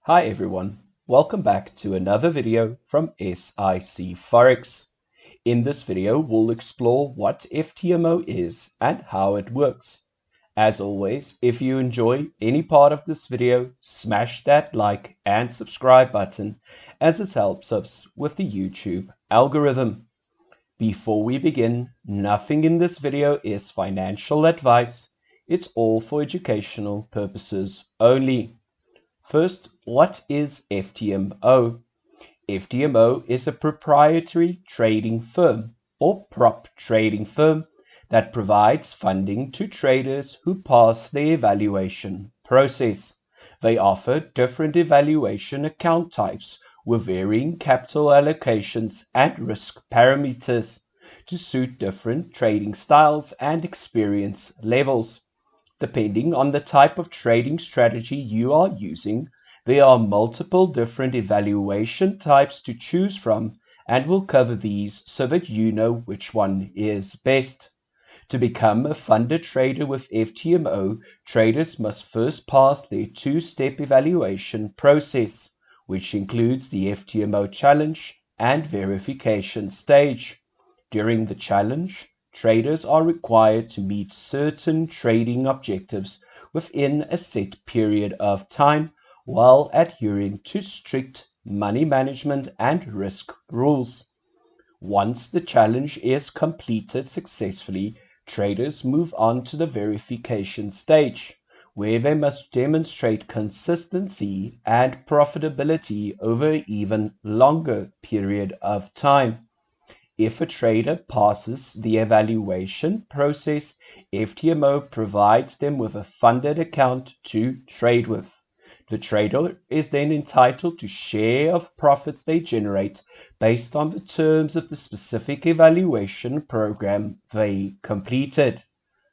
Hi everyone, welcome back to another video from SIC Forex. In this video, we'll explore what FTMO is and how it works. As always, if you enjoy any part of this video, smash that like and subscribe button as this helps us with the YouTube algorithm. Before we begin, nothing in this video is financial advice. It's all for educational purposes only. First, what is FTMO? FTMO is a proprietary trading firm or prop trading firm that provides funding to traders who pass the evaluation process. They offer different evaluation account types with varying capital allocations and risk parameters to suit different trading styles and experience levels. Depending on the type of trading strategy you are using, there are multiple different evaluation types to choose from, and we'll cover these so that you know which one is best. To become a funded trader with FTMO, traders must first pass their two-step evaluation process, which includes the FTMO challenge and verification stage. During the challenge, traders are required to meet certain trading objectives within a set period of time while adhering to strict money management and risk rules. Once the challenge is completed successfully, traders move on to the verification stage, where they must demonstrate consistency and profitability over an even longer period of time. If a trader passes the evaluation process, FTMO provides them with a funded account to trade with. The trader is then entitled to share of profits they generate based on the terms of the specific evaluation program they completed.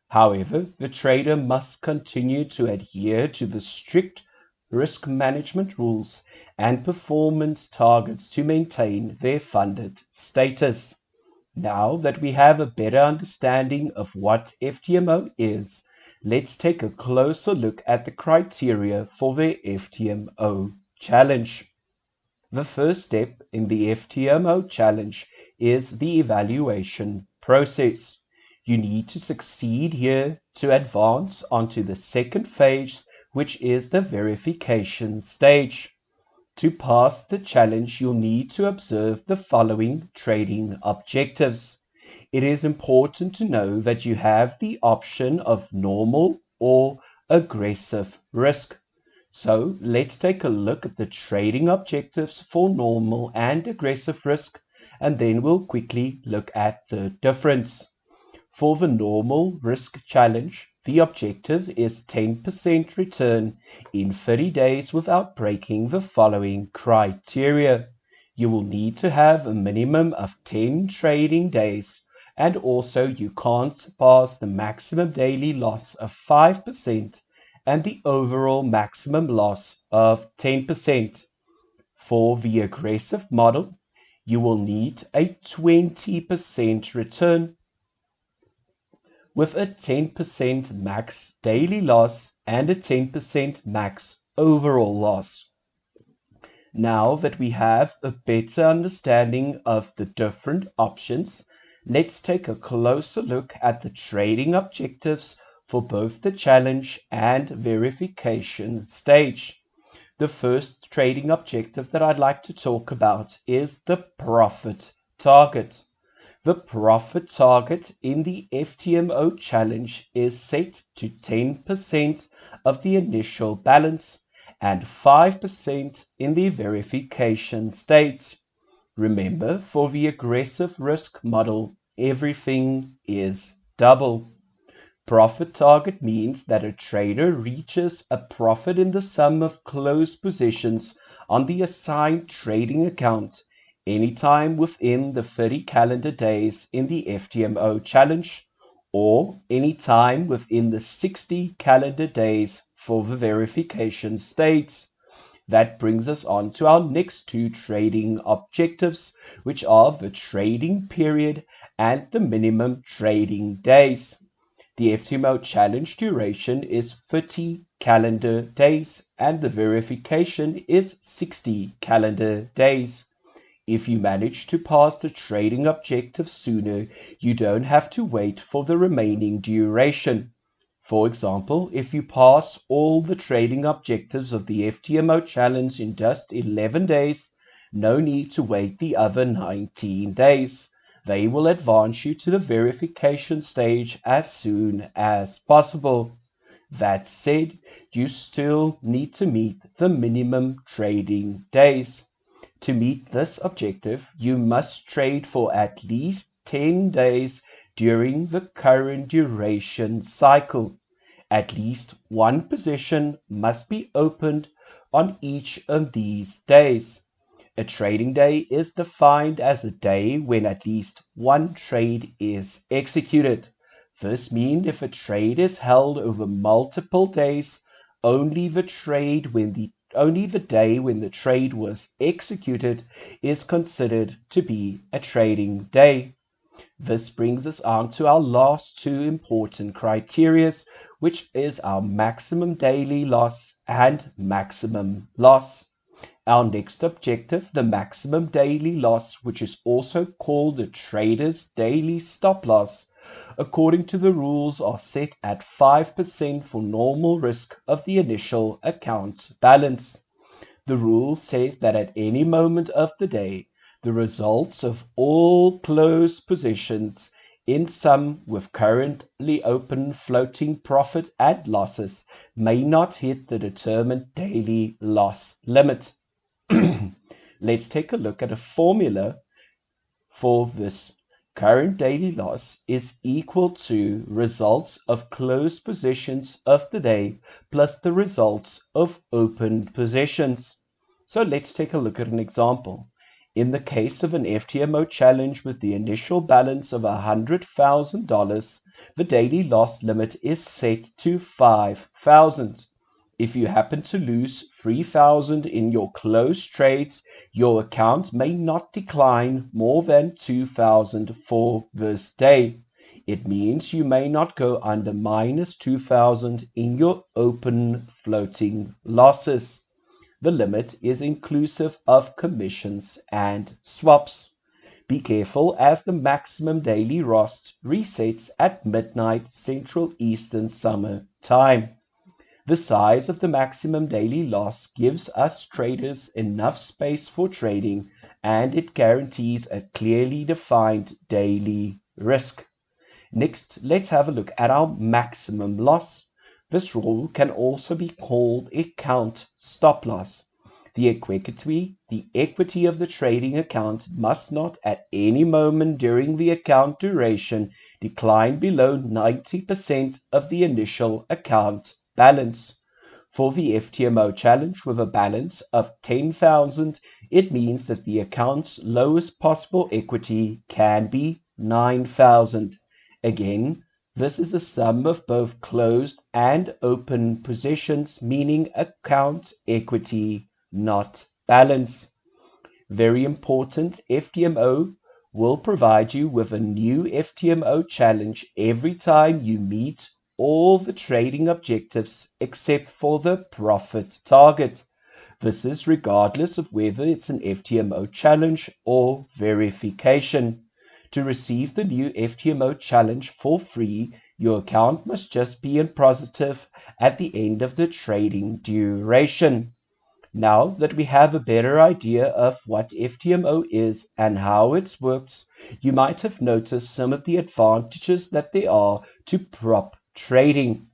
However, the trader must continue to adhere to the strict risk management rules and performance targets to maintain their funded status. Now that we have a better understanding of what FTMO is, let's take a closer look at the criteria for the FTMO challenge. The first step in the FTMO challenge is the evaluation process. You need to succeed here to advance onto the second phase, which is the verification stage. To pass the challenge, you'll need to observe the following trading objectives. It is important to know that you have the option of normal or aggressive risk. So let's take a look at the trading objectives for normal and aggressive risk, and then we'll quickly look at the difference. For the normal risk challenge, the objective is 10% return in 30 days without breaking the following criteria. You will need to have a minimum of 10 trading days, and also you can't pass the maximum daily loss of 5% and the overall maximum loss of 10%. For the aggressive model, you will need a 20% return with a 10% max daily loss and a 10% max overall loss. Now that we have a better understanding of the different options, let's take a closer look at the trading objectives for both the challenge and verification stage. The first trading objective that I'd like to talk about is the profit target. The profit target in the FTMO challenge is set to 10% of the initial balance and 5% in the verification stage. Remember, for the aggressive risk model, everything is double. Profit target means that a trader reaches a profit in the sum of closed positions on the assigned trading account anytime within the 30 calendar days in the FTMO challenge, or anytime within the 60 calendar days for the verification stage. That brings us on to our next two trading objectives, which are the trading period and the minimum trading days. The FTMO challenge duration is 30 calendar days and the verification is 60 calendar days. If you manage to pass the trading objective sooner, you don't have to wait for the remaining duration. For example, if you pass all the trading objectives of the FTMO challenge in just 11 days, no need to wait the other 19 days. They will advance you to the verification stage as soon as possible. That said, you still need to meet the minimum trading days. To meet this objective, you must trade for at least 10 days during the current duration cycle. At least one position must be opened on each of these days. A trading day is defined as a day when at least one trade is executed. This means if a trade is held over multiple days, only the day when the trade was executed is considered to be a trading day. This brings us on to our last two important criteria, which is our maximum daily loss and maximum loss. Our next objective, the maximum daily loss, which is also called the trader's daily stop loss, according to the rules are set at 5% for normal risk of the initial account balance. The rule says that at any moment of the day, the results of all closed positions in sum with currently open floating profit and losses may not hit the determined daily loss limit. Let's take a look at a formula for this. Current daily loss is equal to results of closed positions of the day plus the results of opened positions. So let's take a look at an example. In the case of an FTMO challenge with the initial balance of $100,000, the daily loss limit is set to 5,000. If you happen to lose 3,000 in your closed trades, your account may not decline more than 2,000 for this day. It means you may not go under minus 2,000 in your open floating losses. The limit is inclusive of commissions and swaps. Be careful as the maximum daily loss resets at midnight Central Eastern Summer Time. The size of the maximum daily loss gives us traders enough space for trading, and it guarantees a clearly defined daily risk. Next, let's have a look at our maximum loss. This rule can also be called account stop loss. The equity of the trading account must not at any moment during the account duration decline below 90% of the initial account balance. For the FTMO challenge with a balance of 10,000, it means that the account's lowest possible equity can be 9,000. Again, this is a sum of both closed and open positions, meaning account equity, not balance. Very important, FTMO will provide you with a new FTMO challenge every time you meet all the trading objectives except for the profit target. This is regardless of whether it's an FTMO challenge or verification. To receive the new FTMO challenge for free, your account must just be in positive at the end of the trading duration. Now that we have a better idea of what FTMO is and how it works, you might have noticed some of the advantages that there are to prop trading.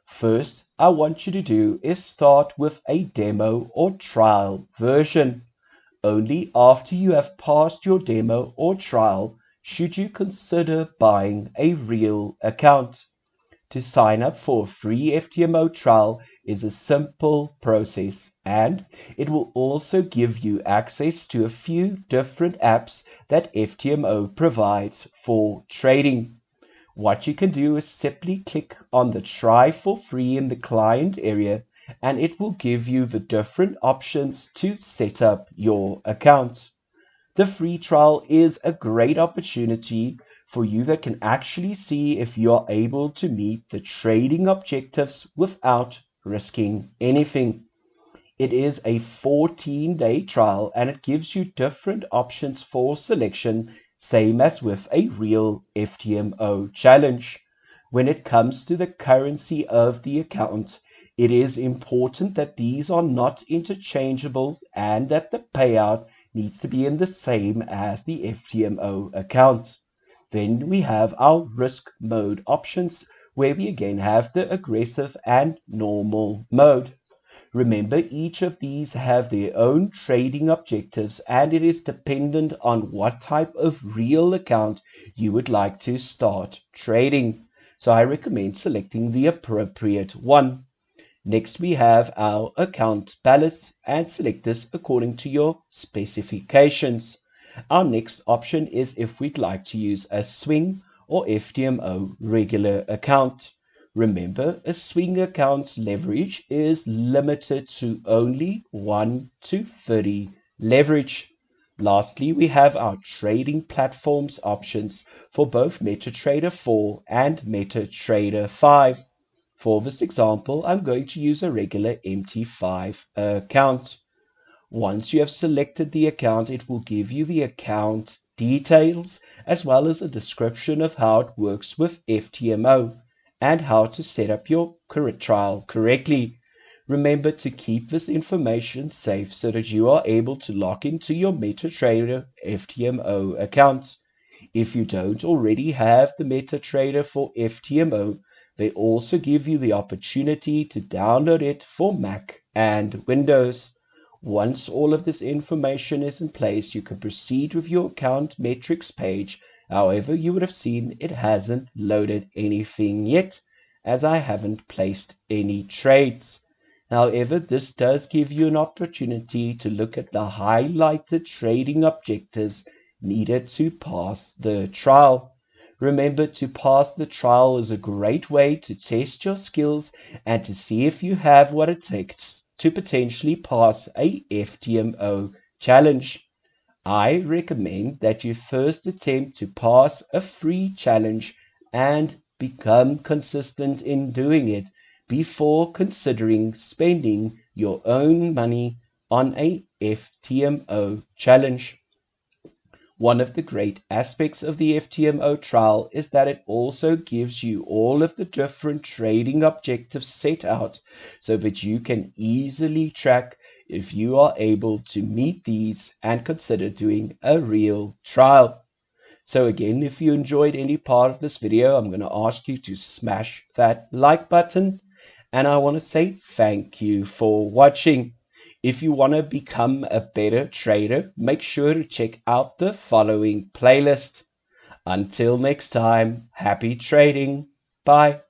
First, I want you to do is start with a demo or trial version. Only after you have passed your demo or trial should you consider buying a real account. To sign up for a free FTMO trial is a simple process, and it will also give you access to a few different apps that FTMO provides for trading. What you can do is simply click on the try for free in the client area, and it will give you the different options to set up your account. The free trial is a great opportunity for you that can actually see if you are able to meet the trading objectives without risking anything. It is a 14-day trial and it gives you different options for selection, same as with a real FTMO challenge. When it comes to the currency of the account, it is important that these are not interchangeable and that the payout needs to be in the same as the FTMO account. Then we have our risk mode options, where we again have the aggressive and normal mode. Remember, each of these have their own trading objectives, and it is dependent on what type of real account you would like to start trading. So I recommend selecting the appropriate one. Next, we have our account balance, and select this according to your specifications. Our next option is if we'd like to use a swing or FTMO regular account. Remember, a swing account's leverage is limited to only 1 to 30 leverage. Lastly, we have our trading platforms options for both MetaTrader 4 and MetaTrader 5. For this example, I'm going to use a regular MT5 account. Once you have selected the account, it will give you the account details as well as a description of how it works with FTMO and how to set up your trial correctly. Remember to keep this information safe so that you are able to log into your MetaTrader FTMO account. If you don't already have the MetaTrader for FTMO, they also give you the opportunity to download it for Mac and Windows. Once all of this information is in place, you can proceed with your account metrics page. However, you would have seen it hasn't loaded anything yet, as I haven't placed any trades. However, this does give you an opportunity to look at the highlighted trading objectives needed to pass the trial. Remember, to pass the trial is a great way to test your skills and to see if you have what it takes to potentially pass a FTMO challenge. I recommend that you first attempt to pass a free challenge and become consistent in doing it before considering spending your own money on a FTMO challenge. One of the great aspects of the FTMO trial is that it also gives you all of the different trading objectives set out so that you can easily track if you are able to meet these and consider doing a real trial. So again, if you enjoyed any part of this video, I'm going to ask you to smash that like button, and I want to say thank you for watching. If you want to become a better trader, make sure to check out the following playlist. Until next time, happy trading. Bye.